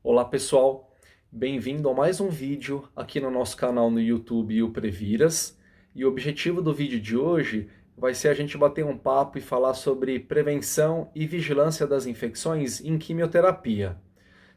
Olá pessoal, bem-vindo a mais um vídeo aqui no nosso canal no YouTube, o Previras. E o objetivo do vídeo de hoje vai ser a gente bater um papo e falar sobre prevenção e vigilância das infecções em quimioterapia.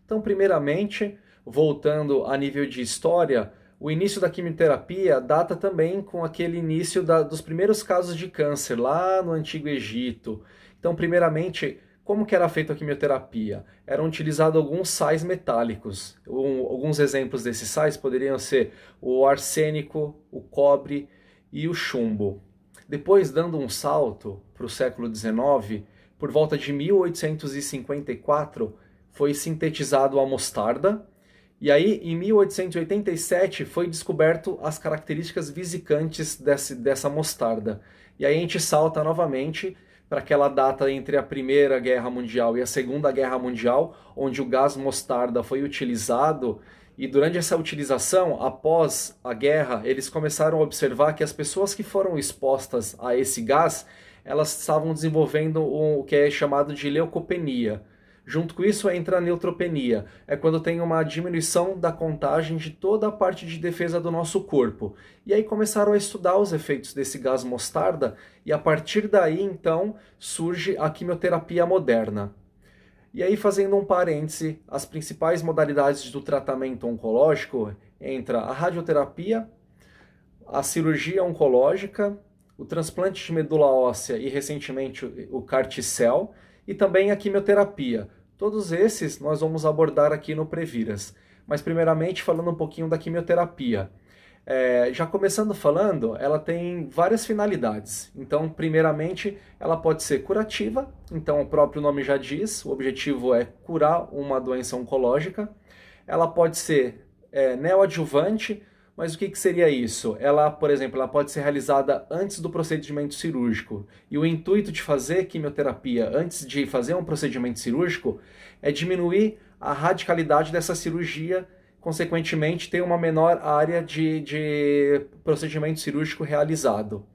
Então, primeiramente, voltando a nível de história, o início da quimioterapia data também com aquele início dos primeiros casos de câncer lá no Antigo Egito. Então, primeiramente, como que era feita a quimioterapia? Eram utilizados alguns sais metálicos. Alguns exemplos desses sais poderiam ser o arsênico, o cobre e o chumbo. Depois, dando um salto para o século XIX, por volta de 1854, foi sintetizado a mostarda, e aí em 1887 foi descoberto as características visicantes dessa mostarda. E aí a gente salta novamente para aquela data entre a Primeira Guerra Mundial e a Segunda Guerra Mundial, onde o gás mostarda foi utilizado, e durante essa utilização, após a guerra, eles começaram a observar que as pessoas que foram expostas a esse gás, elas estavam desenvolvendo o que é chamado de leucopenia. Junto com isso entra a neutropenia, é quando tem uma diminuição da contagem de toda a parte de defesa do nosso corpo. E aí começaram a estudar os efeitos desse gás mostarda, e a partir daí então surge a quimioterapia moderna. E aí, fazendo um parêntese, as principais modalidades do tratamento oncológico entra a radioterapia, a cirurgia oncológica, o transplante de medula óssea e recentemente o CAR-T-cell, e também a quimioterapia. Todos esses nós vamos abordar aqui no Previras. Mas primeiramente falando um pouquinho da quimioterapia. Já começando falando, ela tem várias finalidades. Então, primeiramente, ela pode ser curativa. Então, o próprio nome já diz, o objetivo é curar uma doença oncológica. Ela pode ser neoadjuvante. Mas o que seria isso? Ela, por exemplo, ela pode ser realizada antes do procedimento cirúrgico. E o intuito de fazer quimioterapia antes de fazer um procedimento cirúrgico é diminuir a radicalidade dessa cirurgia, consequentemente ter uma menor área de procedimento cirúrgico realizado.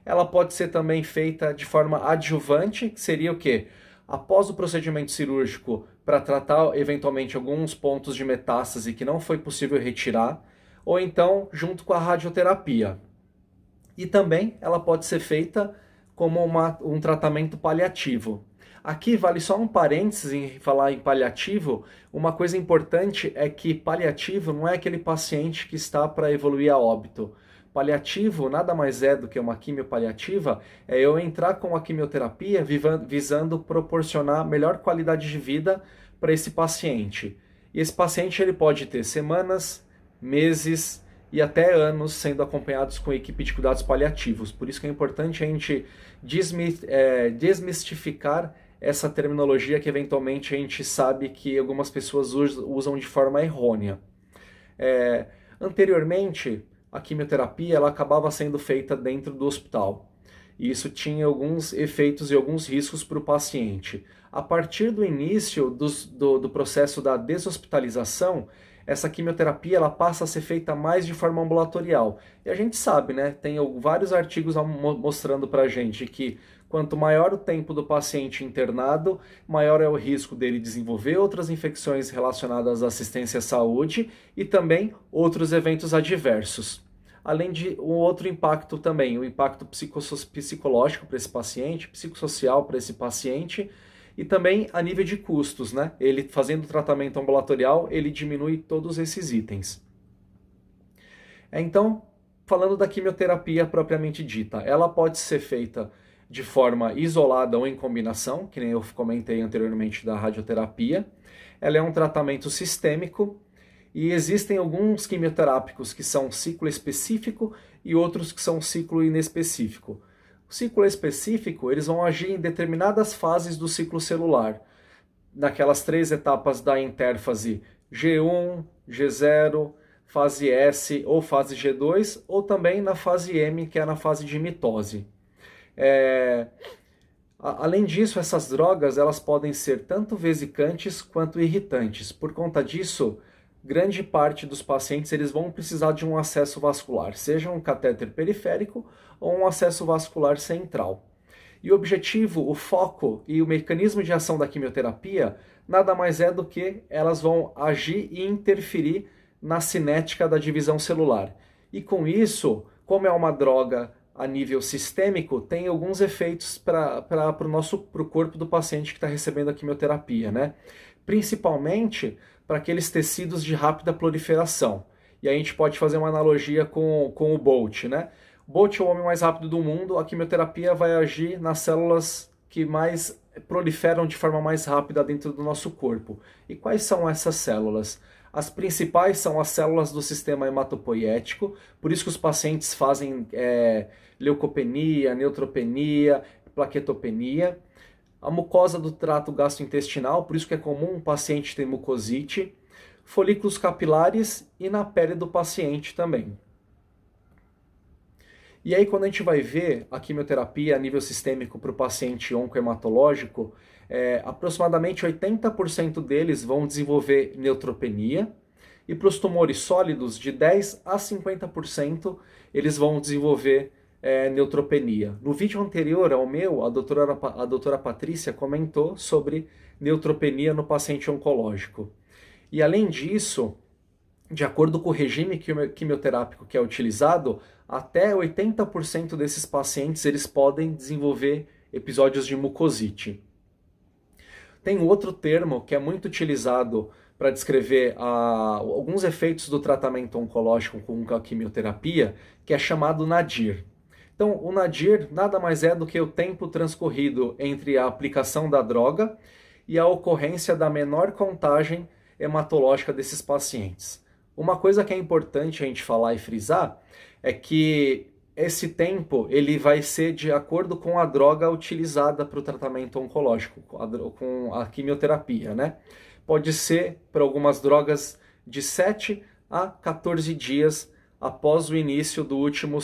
Ela pode ser também feita de forma adjuvante, que seria o quê? Após o procedimento cirúrgico, para tratar eventualmente alguns pontos de metástase que não foi possível retirar, ou então junto com a radioterapia. E também ela pode ser feita como um tratamento paliativo. Aqui vale só um parênteses em falar em paliativo. Uma coisa importante é que paliativo não é aquele paciente que está para evoluir a óbito. Paliativo nada mais é do que uma quimiopaliativa, é eu entrar com a quimioterapia visando proporcionar melhor qualidade de vida para esse paciente. E esse paciente ele pode ter semanas, meses e até anos sendo acompanhados com equipe de cuidados paliativos. Por isso que é importante a gente desmistificar essa terminologia que eventualmente a gente sabe que algumas pessoas usam de forma errônea. Anteriormente, a quimioterapia ela acabava sendo feita dentro do hospital. E isso tinha alguns efeitos e alguns riscos para o paciente. A partir do início do processo da deshospitalização, essa quimioterapia ela passa a ser feita mais de forma ambulatorial. E a gente sabe, né? Tem vários artigos mostrando para a gente que quanto maior o tempo do paciente internado, maior é o risco dele desenvolver outras infecções relacionadas à assistência à saúde e também outros eventos adversos. Além de um outro impacto também, o impacto psicológico para esse paciente, psicossocial para esse paciente, e também a nível de custos, né? Ele fazendo tratamento ambulatorial, ele diminui todos esses itens. Então, falando da quimioterapia propriamente dita, ela pode ser feita de forma isolada ou em combinação, que nem eu comentei anteriormente da radioterapia. Ela é um tratamento sistêmico e existem alguns quimioterápicos que são ciclo específico e outros que são ciclo inespecífico. O ciclo específico, eles vão agir em determinadas fases do ciclo celular, naquelas 3 etapas da intérfase G1, G0, fase S ou fase G2, ou também na fase M, que é na fase de mitose. Além disso, essas drogas elas podem ser tanto vesicantes quanto irritantes. Por conta disso, grande parte dos pacientes eles vão precisar de um acesso vascular, seja um catéter periférico ou um acesso vascular central. E o objetivo, o foco e o mecanismo de ação da quimioterapia nada mais é do que elas vão agir e interferir na cinética da divisão celular. E com isso, como é uma droga a nível sistêmico, tem alguns efeitos para o corpo do paciente que está recebendo a quimioterapia, né? Principalmente para aqueles tecidos de rápida proliferação. E aí a gente pode fazer uma analogia com o Bolt, né? O Bolt é o homem mais rápido do mundo, a quimioterapia vai agir nas células que mais proliferam de forma mais rápida dentro do nosso corpo. E quais são essas células? As principais são as células do sistema hematopoético, por isso que os pacientes fazem leucopenia, neutropenia, plaquetopenia. A mucosa do trato gastrointestinal, por isso que é comum um paciente ter mucosite, folículos capilares e na pele do paciente também. E aí quando a gente vai ver a quimioterapia a nível sistêmico para o paciente oncohematológico, aproximadamente 80% deles vão desenvolver neutropenia, e para os tumores sólidos, de 10 a 50%, eles vão desenvolver neutropenia. No vídeo anterior ao meu, a doutora Patrícia comentou sobre neutropenia no paciente oncológico. E além disso, de acordo com o regime quimioterápico que é utilizado, até 80% desses pacientes eles podem desenvolver episódios de mucosite. Tem outro termo que é muito utilizado para descrever alguns efeitos do tratamento oncológico com a quimioterapia, que é chamado nadir. Então, o nadir nada mais é do que o tempo transcorrido entre a aplicação da droga e a ocorrência da menor contagem hematológica desses pacientes. Uma coisa que é importante a gente falar e frisar é que esse tempo ele vai ser de acordo com a droga utilizada para o tratamento oncológico, com a quimioterapia, né? Pode ser, para algumas drogas, de 7 a 14 dias após o início do último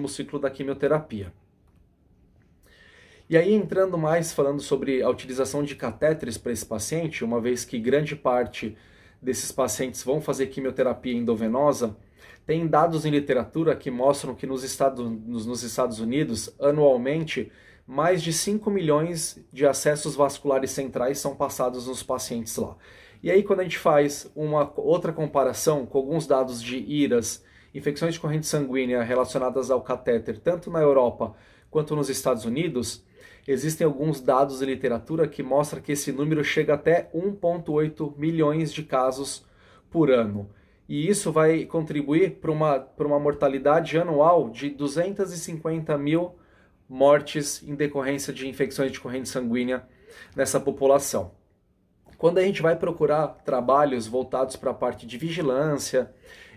ciclo da quimioterapia. E aí, entrando mais, falando sobre a utilização de catéteres para esse paciente, uma vez que grande parte desses pacientes vão fazer quimioterapia endovenosa, tem dados em literatura que mostram que nos Estados Unidos, anualmente, mais de 5 milhões de acessos vasculares centrais são passados nos pacientes lá. E aí, quando a gente faz uma outra comparação com alguns dados de IRAS, infecções de corrente sanguínea relacionadas ao catéter, tanto na Europa quanto nos Estados Unidos, existem alguns dados de literatura que mostram que esse número chega até 1,8 milhões de casos por ano. E isso vai contribuir para uma mortalidade anual de 250 mil mortes em decorrência de infecções de corrente sanguínea nessa população. Quando a gente vai procurar trabalhos voltados para a parte de vigilância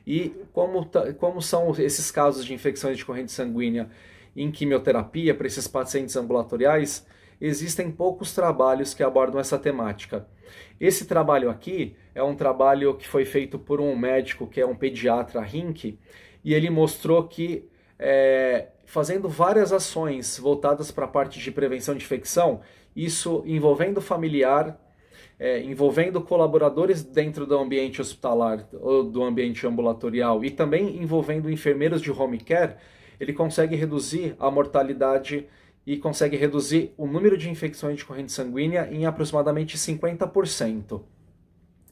e como são esses casos de infecções de corrente sanguínea em quimioterapia para esses pacientes ambulatoriais, existem poucos trabalhos que abordam essa temática. Esse trabalho aqui é um trabalho que foi feito por um médico que é um pediatra Rink, e ele mostrou que fazendo várias ações voltadas para a parte de prevenção de infecção, isso envolvendo familiar, envolvendo colaboradores dentro do ambiente hospitalar ou do ambiente ambulatorial e também envolvendo enfermeiros de home care, ele consegue reduzir a mortalidade e consegue reduzir o número de infecções de corrente sanguínea em aproximadamente 50%.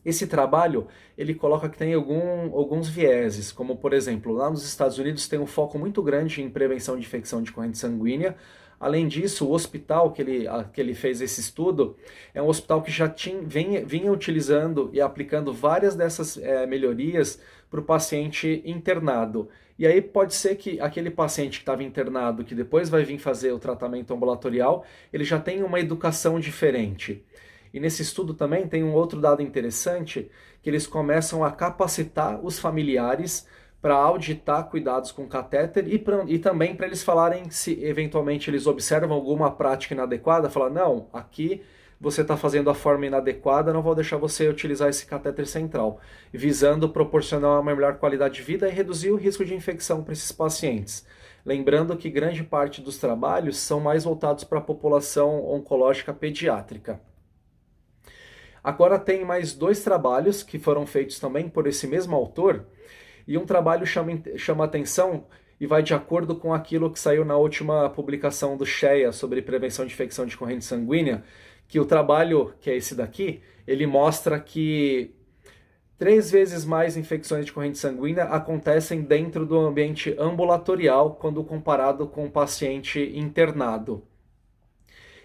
Esse trabalho, ele coloca que tem alguns vieses, como por exemplo, lá nos Estados Unidos tem um foco muito grande em prevenção de infecção de corrente sanguínea. Além disso, o hospital que ele fez esse estudo é um hospital que já vinha utilizando e aplicando várias dessas melhorias para o paciente internado. E aí pode ser que aquele paciente que estava internado, que depois vai vir fazer o tratamento ambulatorial, ele já tem uma educação diferente. E nesse estudo também tem um outro dado interessante, que eles começam a capacitar os familiares para auditar cuidados com catéter e também para eles falarem se eventualmente eles observam alguma prática inadequada, falar, não, aqui você está fazendo a forma inadequada, não vou deixar você utilizar esse catéter central, visando proporcionar uma melhor qualidade de vida e reduzir o risco de infecção para esses pacientes. Lembrando que grande parte dos trabalhos são mais voltados para a população oncológica pediátrica. Agora tem mais 2 trabalhos que foram feitos também por esse mesmo autor, e um trabalho chama atenção e vai de acordo com aquilo que saiu na última publicação do SHEA sobre prevenção de infecção de corrente sanguínea, que o trabalho, que é esse daqui, ele mostra que 3 vezes mais infecções de corrente sanguínea acontecem dentro do ambiente ambulatorial quando comparado com o paciente internado.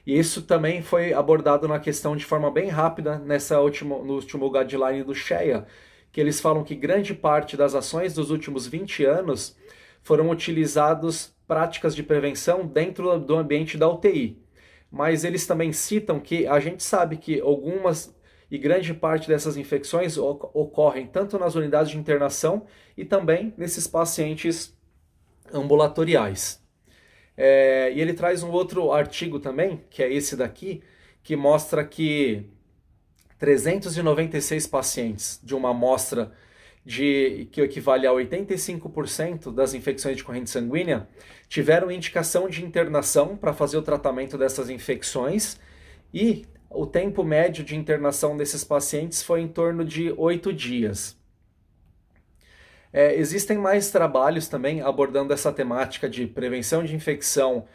E isso também foi abordado na questão de forma bem rápida no último guideline do SHEA, que eles falam que grande parte das ações dos últimos 20 anos foram utilizadas práticas de prevenção dentro do ambiente da UTI. Mas eles também citam que a gente sabe que algumas e grande parte dessas infecções ocorrem tanto nas unidades de internação e também nesses pacientes ambulatoriais. E ele traz um outro artigo também, que é esse daqui, que mostra que 396 pacientes de uma amostra que equivale a 85% das infecções de corrente sanguínea tiveram indicação de internação para fazer o tratamento dessas infecções, e o tempo médio de internação desses pacientes foi em torno de 8 dias. Existem mais trabalhos também abordando essa temática de prevenção de infecção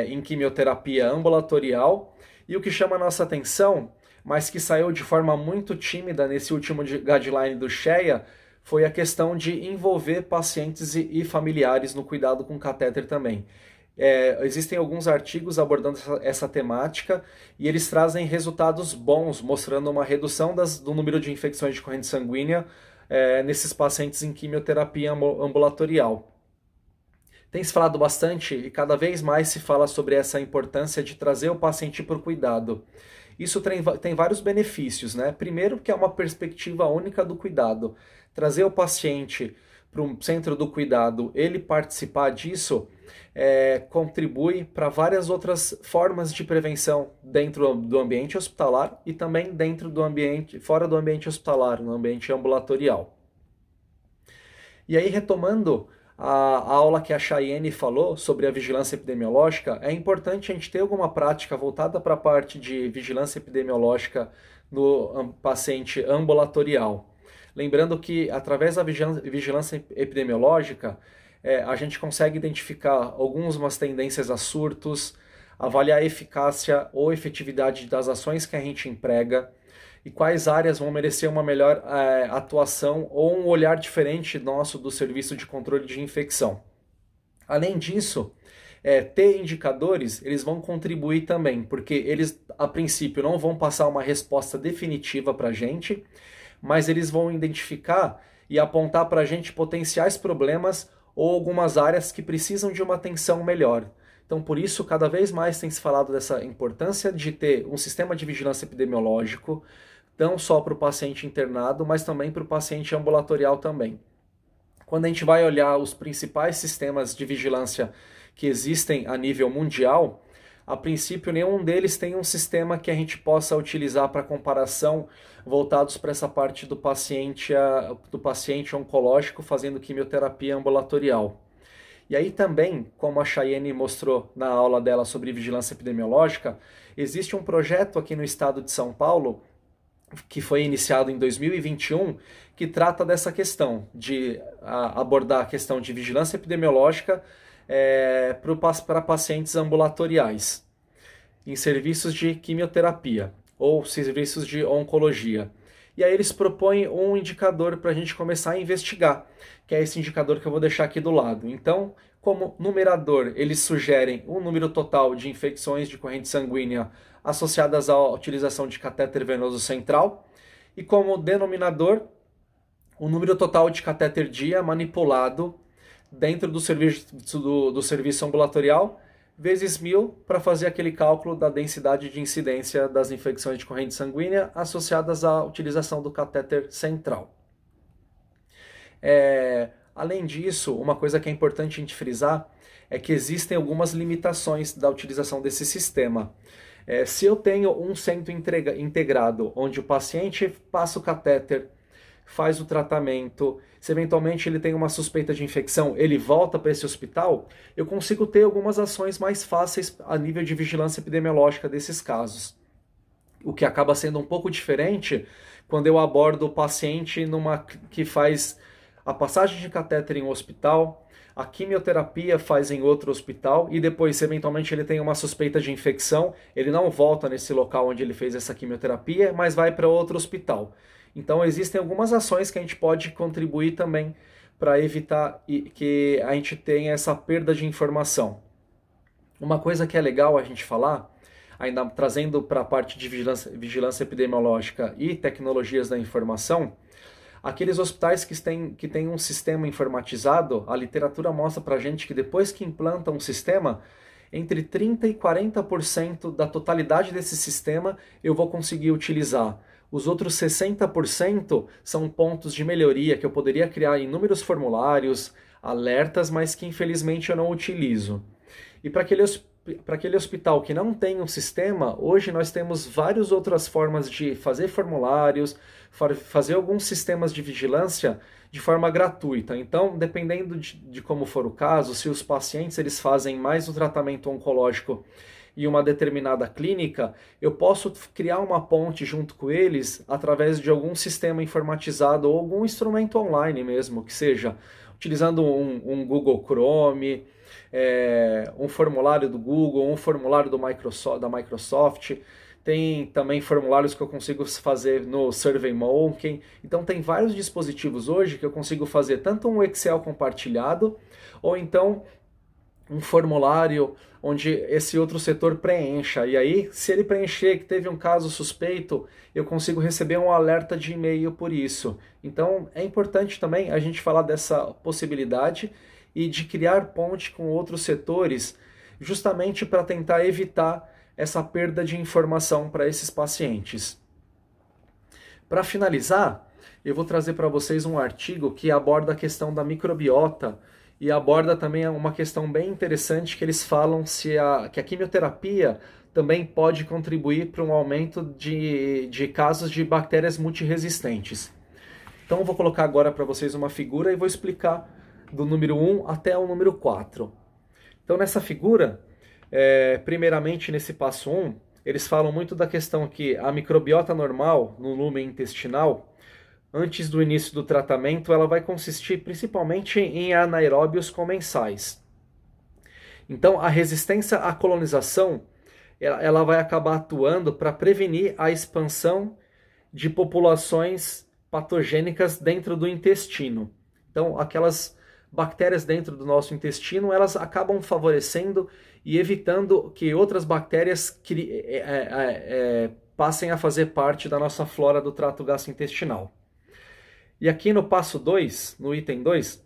em quimioterapia ambulatorial, e o que chama a nossa atenção, mas que saiu de forma muito tímida nesse último guideline do SHEA, foi a questão de envolver pacientes e familiares no cuidado com catéter também. Existem alguns artigos abordando essa temática e eles trazem resultados bons, mostrando uma redução do número de infecções de corrente sanguínea nesses pacientes em quimioterapia ambulatorial. Tem se falado bastante e cada vez mais se fala sobre essa importância de trazer o paciente para o cuidado. Isso tem vários benefícios, né? Primeiro, que é uma perspectiva única do cuidado. Trazer o paciente para um centro do cuidado, ele participar disso, contribui para várias outras formas de prevenção dentro do ambiente hospitalar e também fora do ambiente hospitalar, no ambiente ambulatorial. E aí, retomando a aula que a Chayenne falou sobre a vigilância epidemiológica, é importante a gente ter alguma prática voltada para a parte de vigilância epidemiológica no paciente ambulatorial. Lembrando que, através da vigilância epidemiológica, a gente consegue identificar algumas tendências a surtos, avaliar a eficácia ou efetividade das ações que a gente emprega e quais áreas vão merecer uma melhor atuação ou um olhar diferente nosso do serviço de controle de infecção. Além disso, ter indicadores, eles vão contribuir também, porque eles, a princípio, não vão passar uma resposta definitiva para a gente, mas eles vão identificar e apontar para a gente potenciais problemas ou algumas áreas que precisam de uma atenção melhor. Então, por isso, cada vez mais tem se falado dessa importância de ter um sistema de vigilância epidemiológico, não só para o paciente internado, mas também para o paciente ambulatorial também. Quando a gente vai olhar os principais sistemas de vigilância que existem a nível mundial, a princípio nenhum deles tem um sistema que a gente possa utilizar para comparação voltados para essa parte do paciente oncológico fazendo quimioterapia ambulatorial. E aí também, como a Chayenne mostrou na aula dela sobre vigilância epidemiológica, existe um projeto aqui no estado de São Paulo, que foi iniciado em 2021, que trata dessa questão, de abordar a questão de vigilância epidemiológica para pacientes ambulatoriais, em serviços de quimioterapia ou serviços de oncologia. E aí eles propõem um indicador para a gente começar a investigar, que é esse indicador que eu vou deixar aqui do lado. Então, como numerador, eles sugerem o número total de infecções de corrente sanguínea associadas à utilização de catéter venoso central, e como denominador, o número total de catéter dia manipulado dentro do serviço ambulatorial, vezes 1000, para fazer aquele cálculo da densidade de incidência das infecções de corrente sanguínea associadas à utilização do catéter central. Além disso, uma coisa que é importante a gente frisar é que existem algumas limitações da utilização desse sistema. Se eu tenho um centro integrado, onde o paciente passa o catéter, faz o tratamento, se eventualmente ele tem uma suspeita de infecção, ele volta para esse hospital, eu consigo ter algumas ações mais fáceis a nível de vigilância epidemiológica desses casos. O que acaba sendo um pouco diferente quando eu abordo o paciente que faz a passagem de catéter em um hospital, a quimioterapia faz em outro hospital e depois, se eventualmente ele tem uma suspeita de infecção, ele não volta nesse local onde ele fez essa quimioterapia, mas vai para outro hospital. Então existem algumas ações que a gente pode contribuir também para evitar que a gente tenha essa perda de informação. Uma coisa que é legal a gente falar, ainda trazendo para a parte de vigilância epidemiológica e tecnologias da informação, aqueles hospitais que têm um sistema informatizado, a literatura mostra para a gente que depois que implantam um sistema, entre 30% e 40% da totalidade desse sistema eu vou conseguir utilizar. Os outros 60% são pontos de melhoria que eu poderia criar inúmeros formulários, alertas, mas que infelizmente eu não utilizo. E para aquele hospital que não tem um sistema, hoje nós temos várias outras formas de fazer formulários, fazer alguns sistemas de vigilância de forma gratuita. Então, dependendo de como for o caso, se os pacientes eles fazem mais um tratamento oncológico em uma determinada clínica, eu posso criar uma ponte junto com eles através de algum sistema informatizado ou algum instrumento online mesmo, que seja utilizando um Google Chrome, um formulário do Google, um formulário da Microsoft. Tem também formulários que eu consigo fazer no SurveyMonkey. Então tem vários dispositivos hoje que eu consigo fazer tanto um Excel compartilhado, ou então um formulário onde esse outro setor preencha. E aí, se ele preencher que teve um caso suspeito, eu consigo receber um alerta de e-mail por isso. Então é importante também a gente falar dessa possibilidade e de criar ponte com outros setores, justamente para tentar evitar essa perda de informação para esses pacientes. Para finalizar, eu vou trazer para vocês um artigo que aborda a questão da microbiota e aborda também uma questão bem interessante que eles falam que a quimioterapia também pode contribuir para um aumento de casos de bactérias multiresistentes. Então eu vou colocar agora para vocês uma figura e vou explicar do número 1 até o número 4. Então nessa figura, primeiramente nesse passo 1, eles falam muito da questão que a microbiota normal no lumen intestinal, antes do início do tratamento, ela vai consistir principalmente em anaeróbios comensais. Então a resistência à colonização, ela vai acabar atuando para prevenir a expansão de populações patogênicas dentro do intestino. Então aquelas bactérias dentro do nosso intestino, elas acabam favorecendo e evitando que outras bactérias passem a fazer parte da nossa flora do trato gastrointestinal. E aqui no passo 2, no item 2,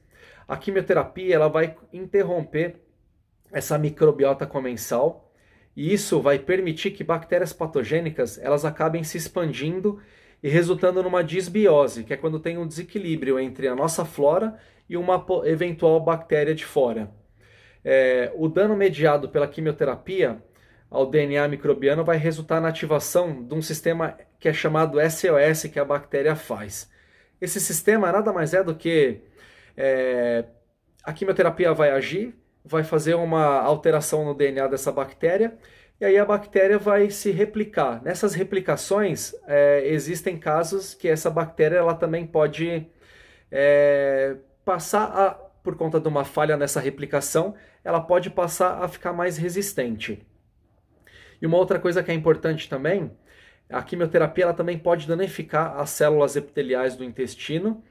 a quimioterapia ela vai interromper essa microbiota comensal e isso vai permitir que bactérias patogênicas elas acabem se expandindo e resultando numa disbiose, que é quando tem um desequilíbrio entre a nossa flora e uma eventual bactéria de fora. O dano mediado pela quimioterapia ao DNA microbiano vai resultar na ativação de um sistema que é chamado SOS, que a bactéria faz. Esse sistema nada mais é do que a quimioterapia vai agir, vai fazer uma alteração no DNA dessa bactéria, e aí a bactéria vai se replicar. Nessas replicações, existem casos que essa bactéria ela também pode por conta de uma falha nessa replicação, ela pode passar a ficar mais resistente. E uma outra coisa que é importante também, a quimioterapia ela também pode danificar as células epiteliais do intestino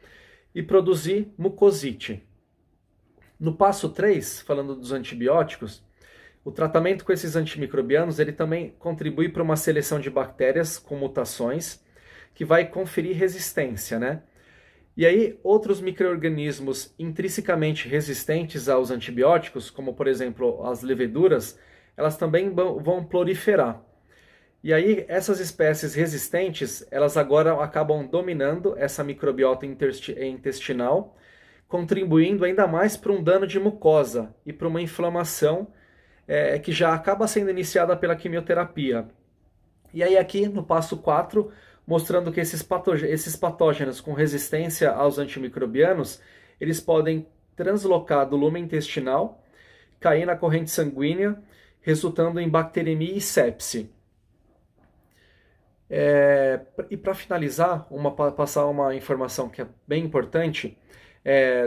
e produzir mucosite. No passo 3, falando dos antibióticos, o tratamento com esses antimicrobianos ele também contribui para uma seleção de bactérias com mutações que vai conferir resistência, né? E aí, outros micro-organismos intrinsecamente resistentes aos antibióticos, como por exemplo as leveduras, elas também vão proliferar. E aí, essas espécies resistentes, elas agora acabam dominando essa microbiota intestinal, contribuindo ainda mais para um dano de mucosa e para uma inflamação que já acaba sendo iniciada pela quimioterapia. E aí aqui no passo 4, mostrando que esses patógenos com resistência aos antimicrobianos, eles podem translocar do lumen intestinal, cair na corrente sanguínea, resultando em bacteremia e sepse. E para finalizar, passar uma informação que é bem importante,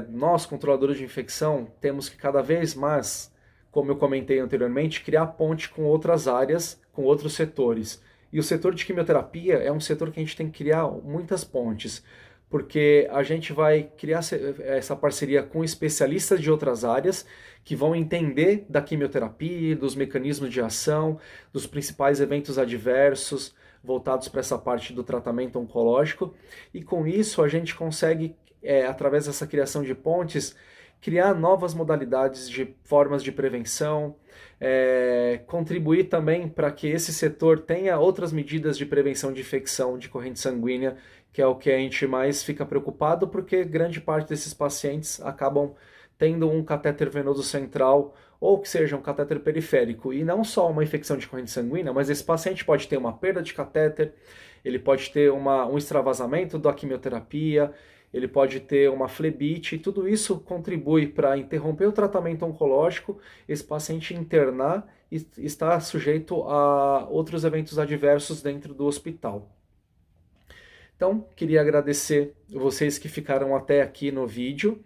Nós, controladores de infecção, temos que cada vez mais, como eu comentei anteriormente, criar ponte com outras áreas, com outros setores. E o setor de quimioterapia é um setor que a gente tem que criar muitas pontes, porque a gente vai criar essa parceria com especialistas de outras áreas que vão entender da quimioterapia, dos mecanismos de ação, dos principais eventos adversos voltados para essa parte do tratamento oncológico, e com isso a gente consegue, através dessa criação de pontes, criar novas modalidades de formas de prevenção, contribuir também para que esse setor tenha outras medidas de prevenção de infecção de corrente sanguínea, que é o que a gente mais fica preocupado, porque grande parte desses pacientes acabam tendo um catéter venoso central ou que seja um catéter periférico, e não só uma infecção de corrente sanguínea, mas esse paciente pode ter uma perda de catéter, ele pode ter um extravasamento da quimioterapia, ele pode ter uma flebite, e tudo isso contribui para interromper o tratamento oncológico, esse paciente internar e estar sujeito a outros eventos adversos dentro do hospital. Então, queria agradecer vocês que ficaram até aqui no vídeo,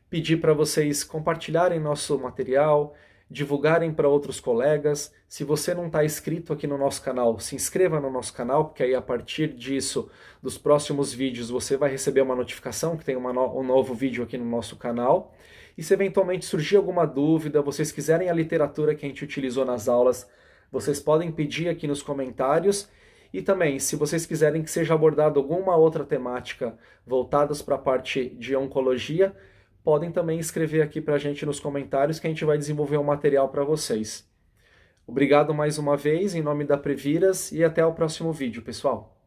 pedir para vocês compartilharem nosso material, divulgarem para outros colegas. Se você não está inscrito aqui no nosso canal, se inscreva no nosso canal, porque aí a partir disso, dos próximos vídeos, você vai receber uma notificação que tem um novo vídeo aqui no nosso canal. E se eventualmente surgir alguma dúvida, vocês quiserem a literatura que a gente utilizou nas aulas, vocês podem pedir aqui nos comentários. E também, se vocês quiserem que seja abordada alguma outra temática voltadas para a parte de oncologia, podem também escrever aqui para a gente nos comentários que a gente vai desenvolver um material para vocês. Obrigado mais uma vez, em nome da Previras, e até o próximo vídeo, pessoal.